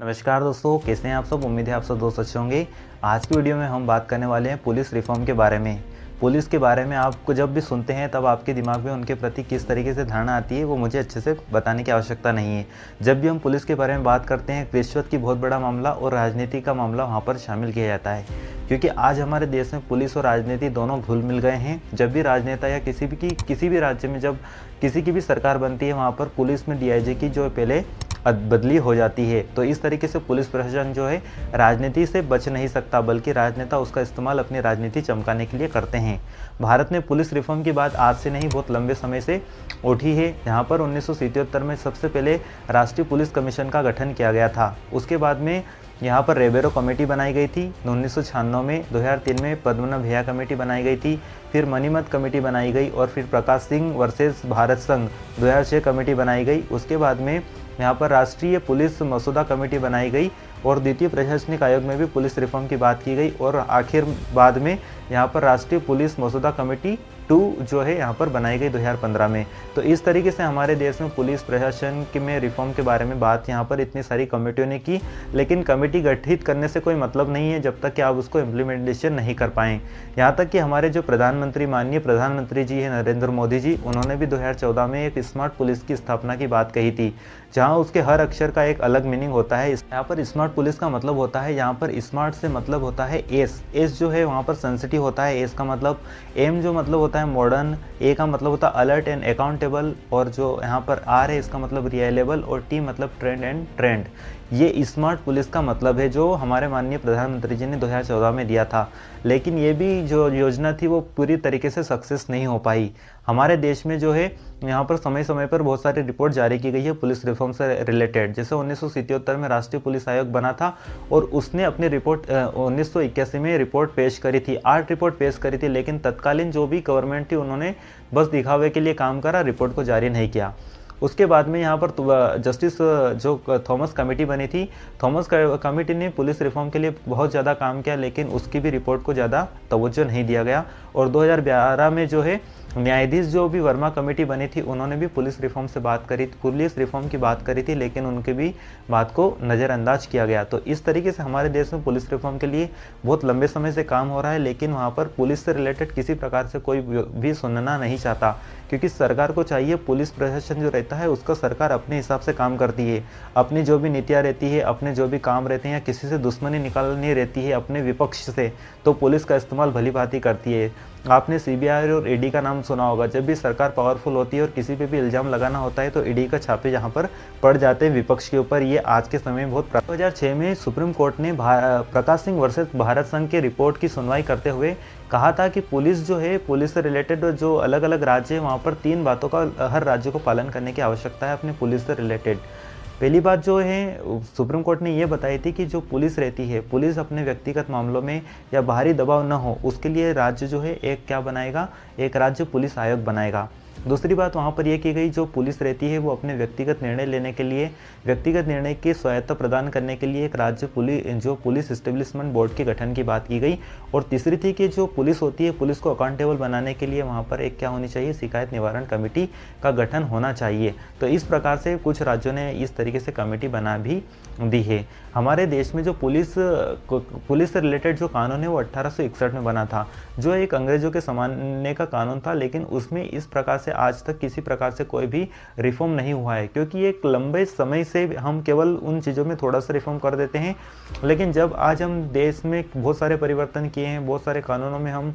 नमस्कार दोस्तों, कैसे हैं आप सब। उम्मीद है आप सब दोस्त अच्छे होंगे। आज की वीडियो में हम बात करने वाले हैं पुलिस रिफॉर्म के बारे में। पुलिस के बारे में आपको जब भी सुनते हैं तब आपके दिमाग में उनके प्रति किस तरीके से धारणा आती है वो मुझे अच्छे से बताने की आवश्यकता नहीं है। जब भी हम पुलिस के बारे में बात करते हैं, रिश्वत की बहुत बड़ा मामला और राजनीति का मामला वहाँ पर शामिल किया जाता है, क्योंकि आज हमारे देश में पुलिस और राजनीति दोनों घुल मिल गए हैं। जब भी राजनेता या किसी भी राज्य में जब किसी की भी सरकार बनती है, वहाँ पर पुलिस में डीआईजी की जो पहले बदली हो जाती है। तो इस तरीके से पुलिस प्रशासन जो है राजनीति से बच नहीं सकता, बल्कि राजनेता उसका इस्तेमाल अपनी राजनीति चमकाने के लिए करते हैं। भारत में पुलिस रिफॉर्म की बात आज से नहीं, बहुत लंबे समय से उठी है। यहाँ पर 1977 में सबसे पहले राष्ट्रीय पुलिस कमीशन का गठन किया गया था। उसके बाद में यहाँ पर रेबेरो कमेटी बनाई गई थी 1996 में। 2003 में पद्मनाभ भैया कमेटी बनाई गई थी। फिर मनीमत कमेटी बनाई गई और फिर प्रकाश सिंह वर्सेस भारत संघ 2006 कमेटी बनाई गई। उसके बाद में यहाँ पर राष्ट्रीय पुलिस मसौदा कमेटी बनाई गई और द्वितीय प्रशासनिक आयोग में भी पुलिस रिफॉर्म की बात की गई। और आखिर बाद में यहाँ पर राष्ट्रीय पुलिस मसौदा कमेटी 2 जो है यहाँ पर बनाई गई 2015 में। तो इस तरीके से हमारे देश में पुलिस प्रशासन के में रिफॉर्म के बारे में बात यहाँ पर इतनी सारी कमेटियों ने की, लेकिन कमेटी गठित करने से कोई मतलब नहीं है जब तक कि आप उसको इम्प्लीमेंटेशन नहीं कर पाएँ। यहाँ तक कि हमारे जो प्रधानमंत्री, माननीय प्रधानमंत्री जी हैं नरेंद्र मोदी जी, उन्होंने भी 2014 में एक स्मार्ट पुलिस की स्थापना की बात कही थी, जहाँ उसके हर अक्षर का एक अलग मीनिंग होता है। यहाँ पर स्मार्ट पुलिस का मतलब होता है, यहाँ पर स्मार्ट से मतलब होता है एस जो है वहाँ पर सेंसिटिव होता है। एस का मतलब, एम जो मतलब होता है मॉडर्न, ए का मतलब होता है अलर्ट एंड अकाउंटेबल, और जो यहाँ पर आर है इसका मतलब रिलायबल, और टी मतलब ट्रेंड एंड ट्रेंड। ये स्मार्ट पुलिस का मतलब है जो हमारे माननीय प्रधानमंत्री जी ने 2014 में दिया था। लेकिन ये भी जो योजना थी वो पूरी तरीके से सक्सेस नहीं हो पाई। हमारे देश में जो है यहाँ पर समय समय पर बहुत सारी रिपोर्ट जारी की गई है पुलिस रिफॉर्म से रिलेटेड। जैसे 1977 में राष्ट्रीय पुलिस आयोग बना था और उसने अपनी रिपोर्ट 1981 में रिपोर्ट पेश करी थी, 8 रिपोर्ट पेश करी थी। लेकिन तत्कालीन जो भी गवर्नमेंट थी उन्होंने बस दिखावे के लिए काम करा, रिपोर्ट को जारी नहीं किया। उसके बाद में यहाँ पर जस्टिस जो थॉमस कमेटी बनी थी, थॉमस कमेटी ने पुलिस रिफॉर्म के लिए बहुत ज़्यादा काम किया, लेकिन उसकी भी रिपोर्ट को ज़्यादा तवज्जो नहीं दिया गया। और 2012 में जो है न्यायाधीश जो भी वर्मा कमेटी बनी थी, उन्होंने भी पुलिस रिफॉर्म से बात करी, पुलिस रिफॉर्म की बात करी थी, लेकिन उनकी भी बात को नज़रअंदाज किया गया। तो इस तरीके से हमारे देश में पुलिस रिफॉर्म के लिए बहुत लंबे समय से काम हो रहा है, लेकिन वहाँ पर पुलिस से रिलेटेड किसी प्रकार से कोई भी सुनना नहीं चाहता, क्योंकि सरकार को चाहिए पुलिस प्रशासन जो रहता है उसका सरकार अपने हिसाब से काम करती है। अपनी जो भी नीतियाँ रहती है, अपने जो भी काम रहते हैं, या किसी से दुश्मनी निकालनी रहती है अपने विपक्ष से, तो पुलिस का इस्तेमाल भली भांति करती है। आपने सीबीआई और ईडी का नाम सुना होगा। जब भी सरकार पावरफुल होती है और किसी पे भी इल्जाम लगाना होता है तो ईडी का छापे यहाँ पर पड़ जाते हैं विपक्ष के ऊपर। ये आज के समय में बहुत 2006 में सुप्रीम कोर्ट ने प्रकाश सिंह वर्सेस भारत संघ के रिपोर्ट की सुनवाई करते हुए कहा था कि पुलिस जो है, पुलिस से रिलेटेड जो अलग अलग राज्य है वहाँ पर 3 बातों का हर राज्य को पालन करने की आवश्यकता है अपने पुलिस से रिलेटेड। पहली बात जो है सुप्रीम कोर्ट ने ये बताई थी कि जो पुलिस रहती है, पुलिस अपने व्यक्तिगत मामलों में या बाहरी दबाव न हो उसके लिए राज्य जो है एक क्या बनाएगा, एक राज्य पुलिस आयोग बनाएगा। दूसरी बात वहाँ पर यह की गई, जो पुलिस रहती है वो अपने व्यक्तिगत निर्णय लेने के लिए, व्यक्तिगत निर्णय की स्वायत्ता प्रदान करने के लिए एक राज्य पुलिस एस्टेब्लिशमेंट बोर्ड के गठन की बात की गई। और तीसरी थी कि जो पुलिस होती है, पुलिस को अकाउंटेबल बनाने के लिए वहाँ पर एक क्या होनी चाहिए, शिकायत निवारण कमेटी का गठन होना चाहिए। तो इस प्रकार से कुछ राज्यों ने इस तरीके से कमेटी बना भी दी है। हमारे देश में जो पुलिस से रिलेटेड जो कानून है वो 1861 में बना था, जो एक अंग्रेजों के समान्य का कानून था, लेकिन उसमें इस प्रकार से आज तक किसी प्रकार से कोई भी रिफॉर्म नहीं हुआ है, क्योंकि एक लंबे समय से हम केवल उन चीज़ों में थोड़ा सा रिफॉर्म कर देते हैं। लेकिन जब आज हम देश में बहुत सारे परिवर्तन किए हैं, बहुत सारे कानूनों में हम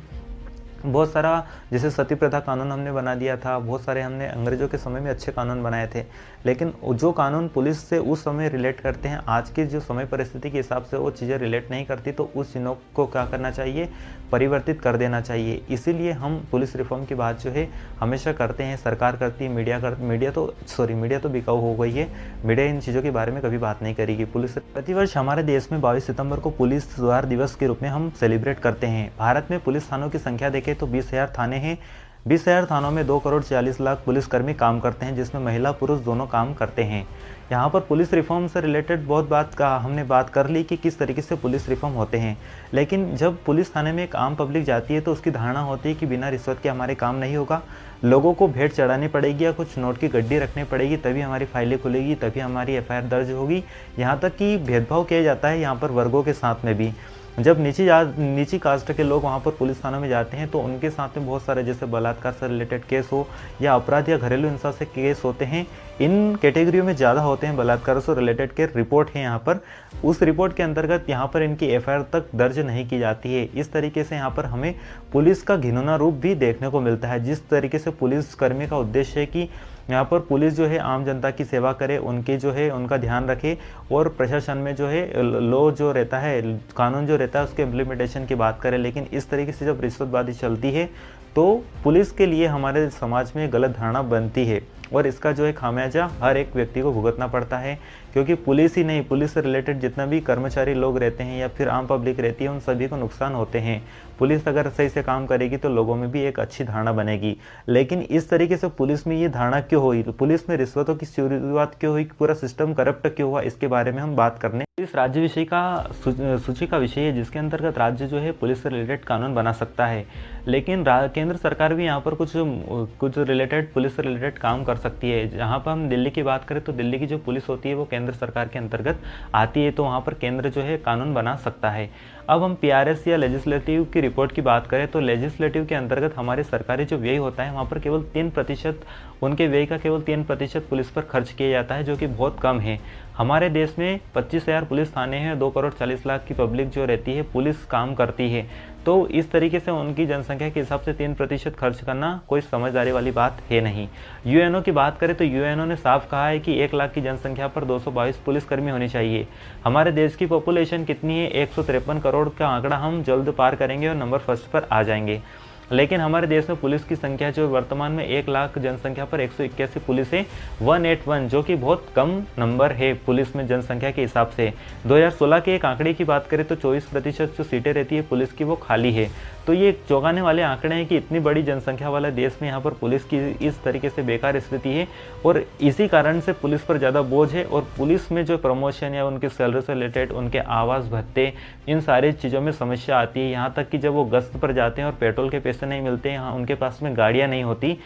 बहुत सारा, जैसे सती प्रथा कानून हमने बना दिया था, बहुत सारे हमने अंग्रेजों के समय में अच्छे कानून बनाए थे, लेकिन जो कानून पुलिस से उस समय रिलेट करते हैं आज की जो समय परिस्थिति के हिसाब से वो चीज़ें रिलेट नहीं करती, तो उस चीज़ों को क्या करना चाहिए, परिवर्तित कर देना चाहिए। इसीलिए हम पुलिस रिफॉर्म की बात जो है हमेशा करते हैं, सरकार करती है, मीडिया तो बिकाऊ हो गई है। मीडिया इन चीज़ों के बारे में कभी बात नहीं करेगी। पुलिस प्रतिवर्ष हमारे देश में 22 सितंबर को पुलिस सुधार दिवस के रूप में हम सेलिब्रेट करते हैं। भारत में पुलिस थानों की संख्या देखें तो 20,000 थाने हैं। 20,000 थानों में 2 करोड़ 40 लाख पुलिसकर्मी काम करते हैं, जिसमें महिला पुरुष दोनों काम करते हैं। यहाँ पर पुलिस रिफॉर्म से रिलेटेड बहुत हमने बात कर ली कि किस तरीके से पुलिस रिफॉर्म होते हैं, लेकिन जब पुलिस थाने में एक आम पब्लिक जाती है तो उसकी धारणा होती है कि बिना रिश्वत के हमारे काम नहीं होगा, लोगों को भेंट चढ़ानी पड़ेगी या कुछ नोट की गड्डी रखनी पड़ेगी, तभी हमारी फाइलें खुलेगी, तभी हमारी एफआईआर दर्ज होगी। यहाँ तक कि भेदभाव किया जाता है यहाँ पर वर्गों के साथ में भी। जब नीची कास्ट के लोग वहाँ पर पुलिस थानों में जाते हैं तो उनके साथ में बहुत सारे जैसे बलात्कार से रिलेटेड केस हो या अपराध या घरेलू हिंसा से केस होते हैं, इन कैटेगरियों में ज़्यादा होते हैं बलात्कार से रिलेटेड के रिपोर्ट है यहाँ पर। उस रिपोर्ट के अंतर्गत यहाँ पर इनकी एफआईआर तक दर्ज नहीं की जाती है। इस तरीके से यहाँ पर हमें पुलिस का घिनौना रूप भी देखने को मिलता है। जिस तरीके से पुलिसकर्मी का उद्देश्य है कि यहाँ पर पुलिस जो है आम जनता की सेवा करे, उनके जो है उनका ध्यान रखे और प्रशासन में जो है लॉ जो रहता है, कानून जो रहता है उसके इम्प्लीमेंटेशन की बात करें। लेकिन इस तरीके से जब रिश्वतबाजी चलती है तो पुलिस के लिए हमारे समाज में गलत धारणा बनती है और इसका जो है खामियाजा हर एक व्यक्ति को भुगतना पड़ता है, क्योंकि पुलिस ही नहीं, पुलिस से रिलेटेड जितना भी कर्मचारी लोग रहते हैं या फिर आम पब्लिक रहती है उन सभी को नुकसान होते हैं। पुलिस अगर सही से काम करेगी तो लोगों में भी एक अच्छी धारणा बनेगी। लेकिन इस तरीके से पुलिस में ये धारणा क्यों हुई, पुलिस में रिश्वतों की शुरुआत क्यों हुई, पूरा सिस्टम करप्ट क्यों हुआ, इसके बारे में हम बात करने इस राज्य विषय का सूची का विषय है जिसके अंतर्गत राज्य जो है पुलिस से रिलेटेड कानून बना सकता है। लेकिन केंद्र सरकार भी यहाँ पर कुछ रिलेटेड पुलिस से रिलेटेड काम कर सकती है। जहाँ पर हम दिल्ली की बात करें तो दिल्ली की जो पुलिस होती है वो केंद्र सरकार के अंतर्गत आती है, तो वहाँ पर केंद्र जो है कानून बना सकता है। अब हम पीआरएस या लेजिस्लेटिव की रिपोर्ट की बात करें तो लेजिस्लेटिव के अंतर्गत हमारे सरकारी जो व्यय होता है वहाँ पर केवल 3% उनके व्यय का केवल 3% पुलिस पर खर्च किया जाता है, जो कि बहुत कम है। हमारे देश में 25,000 पुलिस थाने हैं, 2 करोड़ 40 लाख की पब्लिक जो रहती है पुलिस काम करती है, तो इस तरीके से उनकी जनसंख्या के हिसाब से 3% खर्च करना कोई समझदारी वाली बात है नहीं। यूएनओ की बात करें तो यूएनओ ने साफ कहा है कि 1 लाख की जनसंख्या पर 222 पुलिसकर्मी होने चाहिए। हमारे देश की पॉपुलेशन कितनी है, 153 करोड़ का आंकड़ा हम जल्द पार करेंगे और नंबर फर्स्ट पर आ जाएंगे। लेकिन हमारे देश में पुलिस की संख्या जो वर्तमान में 1 लाख जनसंख्या पर 181 पुलिस है, 181, जो कि बहुत कम नंबर है पुलिस में जनसंख्या के हिसाब से। 2016 के एक आंकड़े की बात करें तो 24% जो सीटें रहती है पुलिस की वो खाली है। तो ये चौंकाने वाले आंकड़े हैं कि इतनी बड़ी जनसंख्या वाले देश में यहाँ पर पुलिस की इस तरीके से बेकार स्थिति है और इसी कारण से पुलिस पर ज़्यादा बोझ है। और पुलिस में जो प्रमोशन या उनकी सैलरी से रिलेटेड उनके आवास भत्ते, इन सारी चीज़ों में समस्या आती है। यहाँ तक कि जब वो गश्त पर जाते हैं और पेट्रोल के पैसे नहीं मिलते, यहाँ उनके पास में गाड़ियाँ नहीं होती।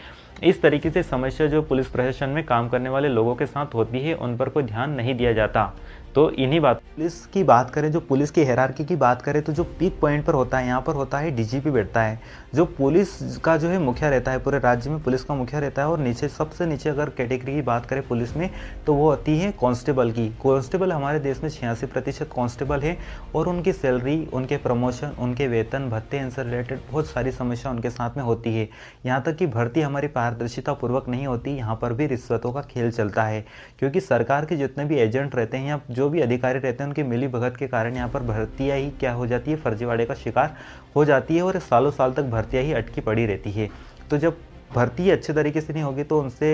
इस तरीके से समस्या जो पुलिस प्रशासन में काम करने वाले लोगों के साथ होती है उन पर कोई ध्यान नहीं दिया जाता। तो इन्हीं बात पुलिस की बात करें, जो पुलिस की हायरार्की की बात करें तो जो पीक पॉइंट पर होता है यहाँ पर होता है डीजीपी बैठता है, जो पुलिस का जो है मुखिया रहता है, पूरे राज्य में पुलिस का मुखिया रहता है। और नीचे सबसे नीचे अगर कैटेगरी की बात करें पुलिस में तो वो आती है कांस्टेबल की। कांस्टेबल हमारे देश में 86% कांस्टेबल है और उनकी सैलरी, उनके प्रमोशन, उनके वेतन भत्ते, इनसे रिलेटेड बहुत सारी समस्या उनके साथ में होती है। यहाँ तक कि भर्ती हमारी पारदर्शिता पूर्वक नहीं होती, यहाँ पर भी रिश्वतों का खेल चलता है, क्योंकि सरकार के जितने भी एजेंट रहते हैं या जो भी अधिकारी रहते हैं उनकी मिली भगत के कारण यहाँ पर भर्तियाँ ही क्या हो जाती है, फर्जीवाड़े का शिकार हो जाती है और सालों साल तक भर्तियाँ ही अटकी पड़ी रहती है। तो जब भर्ती अच्छे तरीके से नहीं होगी तो उनसे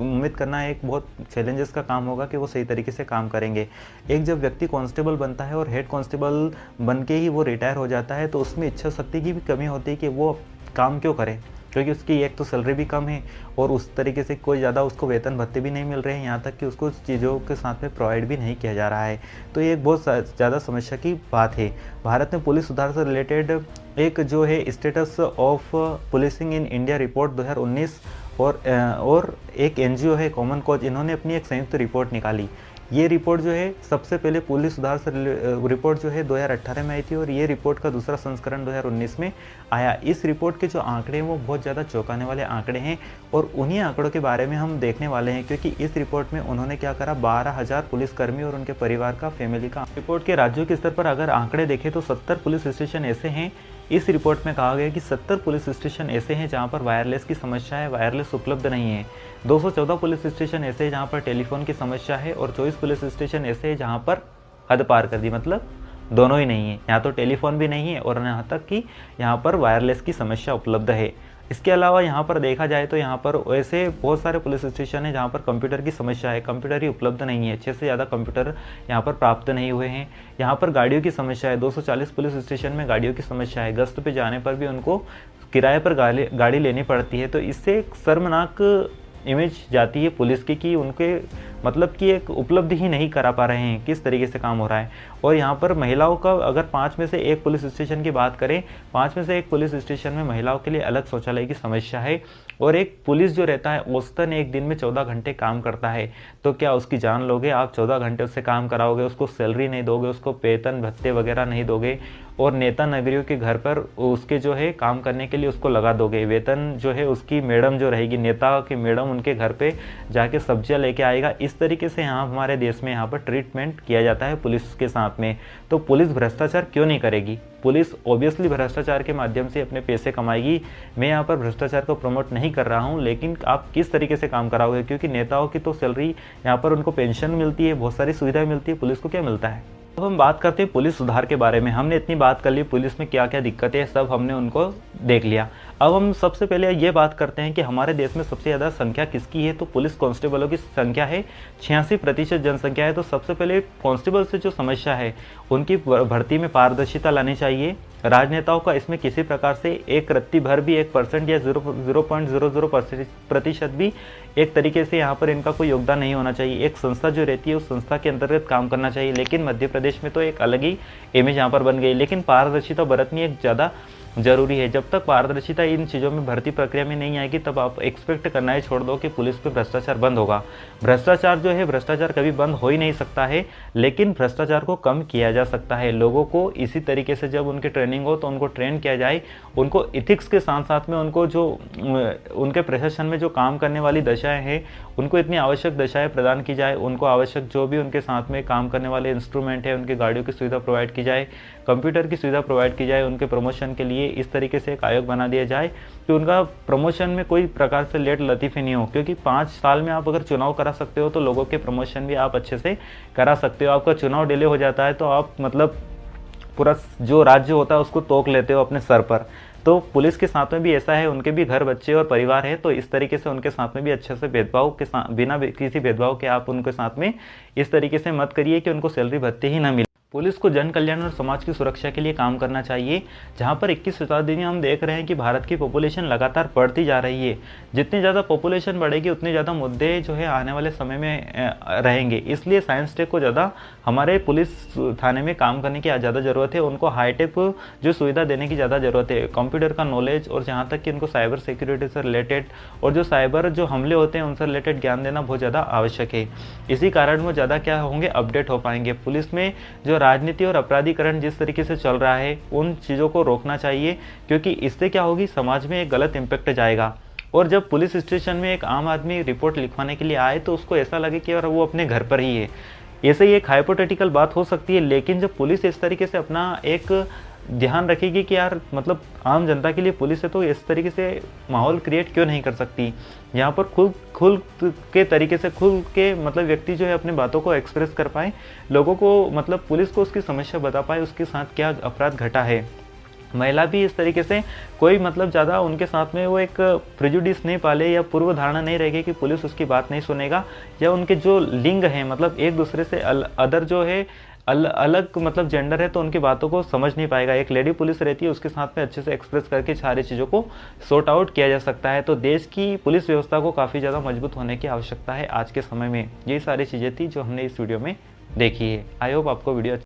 उम्मीद करना एक बहुत चैलेंजेस का काम होगा कि वो सही तरीके से काम करेंगे। एक जब व्यक्ति कांस्टेबल बनता है और हेड कांस्टेबल बन के ही वो रिटायर हो जाता है तो उसमें इच्छा शक्ति की भी कमी होती है कि वो काम क्यों करे, क्योंकि उसकी एक तो सैलरी भी कम है और उस तरीके से कोई ज़्यादा उसको वेतन भत्ते भी नहीं मिल रहे हैं, यहाँ तक कि उसको चीज़ों के साथ में प्रोवाइड भी नहीं किया जा रहा है। तो ये एक बहुत ज़्यादा समस्या की बात है। भारत में पुलिस सुधार से रिलेटेड एक जो है status of policing in India report 2019 और एक एनजीओ है कॉमन कॉज, इन्होंने अपनी एक संयुक्त रिपोर्ट निकाली। ये रिपोर्ट जो है सबसे पहले पुलिस सुधार से रिपोर्ट जो है 2018 में आई थी और ये रिपोर्ट का दूसरा संस्करण 2019 में आया। इस रिपोर्ट के जो आंकड़े हैं वो बहुत ज़्यादा चौंकाने वाले आंकड़े हैं और उन्हीं आंकड़ों के बारे में हम देखने वाले हैं, क्योंकि इस रिपोर्ट में उन्होंने क्या करा, 12,000 पुलिसकर्मी और उनके परिवार का, फैमिली का। रिपोर्ट के राज्यों के स्तर पर अगर आंकड़े देखें तो 70 पुलिस स्टेशन ऐसे हैं, इस रिपोर्ट में कहा गया कि 70 पुलिस स्टेशन ऐसे हैं जहां पर वायरलेस की समस्या है, वायरलेस उपलब्ध नहीं है। 214 पुलिस स्टेशन ऐसे हैं जहां पर टेलीफोन की समस्या है और 24 पुलिस स्टेशन ऐसे हैं जहां पर हद पार कर दी, मतलब दोनों ही नहीं है, यहाँ तो टेलीफोन भी नहीं है और यहाँ तक कि यहाँ पर वायरलेस की समस्या उपलब्ध है। इसके अलावा यहाँ पर देखा जाए तो यहाँ पर ऐसे बहुत सारे पुलिस स्टेशन है जहाँ पर कंप्यूटर की समस्या है, कंप्यूटर ही उपलब्ध नहीं है, 6 से ज़्यादा कंप्यूटर यहाँ पर प्राप्त नहीं हुए हैं। यहाँ पर गाड़ियों की समस्या है, 240 पुलिस स्टेशन में गाड़ियों की समस्या है, गश्त पे जाने पर भी उनको किराए पर गाड़ी लेनी पड़ती है। तो इससे एक शर्मनाक इमेज जाती है पुलिस की कि उनके मतलब कि एक उपलब्धि ही नहीं करा पा रहे हैं, किस तरीके से काम हो रहा है। और यहाँ पर महिलाओं का अगर 5 में से 1 पुलिस स्टेशन की बात करें, 5 में से 1 पुलिस स्टेशन में महिलाओं के लिए अलग शौचालय की समस्या है। और एक पुलिस जो रहता है औसतन एक दिन में 14 घंटे काम करता है, तो क्या उसकी जान लोगे आप? 14 घंटे उससे काम कराओगे, उसको सैलरी नहीं दोगे, उसको वेतन भत्ते वगैरह नहीं दोगे, और नेता नगरियों के घर पर उसके जो है काम करने के लिए उसको लगा दोगे। वेतन जो है उसकी मैडम जो रहेगी, नेता की मैडम उनके घर पे जाके सब्जियां लेके आएगा। इस तरीके से यहाँ हमारे देश में यहाँ पर ट्रीटमेंट किया जाता है पुलिस के साथ में। तो पुलिस भ्रष्टाचार क्यों नहीं करेगी? पुलिस ऑब्वियसली भ्रष्टाचार के माध्यम से अपने पैसे कमाएगी। मैं यहाँ पर भ्रष्टाचार को प्रमोट नहीं कर रहा हूँ, लेकिन आप किस तरीके से काम कराओगे? क्योंकि नेताओं की तो सैलरी यहाँ पर उनको पेंशन मिलती है, बहुत सारी सुविधाएं मिलती है, पुलिस को क्या मिलता है? अब हम बात करते हैं पुलिस सुधार के बारे में। हमने इतनी बात कर ली पुलिस में क्या क्या दिक्कतें हैं, सब हमने उनको देख लिया। अब हम सबसे पहले ये बात करते हैं कि हमारे देश में सबसे ज़्यादा संख्या किसकी है? तो पुलिस कांस्टेबलों की संख्या है, 86% जनसंख्या है। तो सबसे पहले कांस्टेबल से जो समस्या है उनकी भर्ती में पारदर्शिता लानी चाहिए। राजनेताओं का इसमें किसी प्रकार से एक रत्ती भर भी 1% या 0.00% भी एक तरीके से यहाँ पर इनका कोई योगदान नहीं होना चाहिए। एक संस्था जो रहती है उस संस्था के अंतर्गत काम करना चाहिए। लेकिन मध्य प्रदेश में तो एक अलग ही इमेज यहाँ पर बन गई। लेकिन पारदर्शिता बरतनी एक ज़्यादा जरूरी है। जब तक पारदर्शिता इन चीज़ों में भर्ती प्रक्रिया में नहीं आएगी तब आप एक्सपेक्ट करना ही छोड़ दो कि पुलिस पे भ्रष्टाचार बंद होगा। भ्रष्टाचार जो है, भ्रष्टाचार कभी बंद हो ही नहीं सकता है, लेकिन भ्रष्टाचार को कम किया जा सकता है। लोगों को इसी तरीके से जब उनकी ट्रेनिंग हो तो उनको ट्रेन किया जाए, उनको इथिक्स के साथ साथ में उनको जो उनके प्रशासन में जो काम करने वाली दशाएं हैं उनको इतनी आवश्यक दशाएं प्रदान की जाए, उनको आवश्यक जो भी उनके साथ में काम करने वाले इंस्ट्रूमेंट है, उनकी गाड़ियों की सुविधा प्रोवाइड की जाए, कंप्यूटर की सुविधा प्रोवाइड की जाए, उनके प्रमोशन के लिए इस तरीके से एक आयोग बना दिया जाए कि उनका प्रमोशन में कोई प्रकार से लेट लतीफ़ी नहीं हो। क्योंकि 5 साल में आप अगर चुनाव करा सकते हो तो लोगों के प्रमोशन भी आप अच्छे से करा सकते हो। आपका चुनाव डिले हो जाता है तो आप मतलब पूरा जो राज्य होता है उसको तोक लेते हो अपने सर पर। तो पुलिस के साथ में भी ऐसा है, उनके भी घर बच्चे और परिवार है, तो इस तरीके से उनके साथ में भी अच्छे से भेदभाव के साथ, बिना किसी भेदभाव के आप उनके साथ में इस तरीके से मत करिए कि उनको सैलरी भत्ते ही ना मिले। पुलिस को जन कल्याण और समाज की सुरक्षा के लिए काम करना चाहिए। जहां पर 21 शताब्दी में हम देख रहे हैं कि भारत की पॉपुलेशन लगातार बढ़ती जा रही है। जितनी ज़्यादा पॉपुलेशन बढ़ेगी उतने ज़्यादा मुद्दे जो है आने वाले समय में रहेंगे। इसलिए साइंस टेक को ज़्यादा हमारे पुलिस थाने में काम करने की ज़्यादा ज़रूरत है। उनको हाईटेक जो सुविधा देने की ज़्यादा ज़रूरत है, कंप्यूटर का नॉलेज, और जहाँ तक कि उनको साइबर सिक्योरिटी से रिलेटेड और जो साइबर जो हमले होते हैं उनसे रिलेटेड ज्ञान देना बहुत ज़्यादा आवश्यक है। इसी कारण वो ज़्यादा क्या होंगे, अपडेट हो पाएंगे। पुलिस में जो राजनीति और अपराधीकरण जिस तरीके से चल रहा है उन चीज़ों को रोकना चाहिए, क्योंकि इससे क्या होगी, समाज में एक गलत इम्पैक्ट जाएगा। और जब पुलिस स्टेशन में एक आम आदमी रिपोर्ट लिखवाने के लिए आए तो उसको ऐसा लगे कि यार वो अपने घर पर ही है। ऐसे ही एक हाइपोथेटिकल बात हो सकती है, लेकिन जब पुलिस इस तरीके से अपना एक ध्यान रखेगी कि यार मतलब आम जनता के लिए पुलिस है, तो इस तरीके से माहौल क्रिएट क्यों नहीं कर सकती। यहाँ पर खुल के तरीके से खुल के मतलब व्यक्ति जो है अपनी बातों को एक्सप्रेस कर पाए, लोगों को मतलब पुलिस को उसकी समस्या बता पाए, उसके साथ क्या अपराध घटा है। महिला भी इस तरीके से कोई मतलब ज़्यादा उनके साथ में वो एक प्रेजुडिस नहीं पाले या पूर्व धारणा नहीं रहेगी कि पुलिस उसकी बात नहीं सुनेगा, या उनके जो लिंग हैं मतलब एक दूसरे से अदर जो है अलग मतलब जेंडर है तो उनकी बातों को समझ नहीं पाएगा। एक लेडी पुलिस रहती है, उसके साथ में अच्छे से एक्सप्रेस करके सारी चीज़ों को सॉर्ट आउट किया जा सकता है। तो देश की पुलिस व्यवस्था को काफ़ी ज़्यादा मजबूत होने की आवश्यकता है आज के समय में। यही सारी चीज़ें थी जो हमने इस वीडियो में देखी है। आई होप आपको वीडियो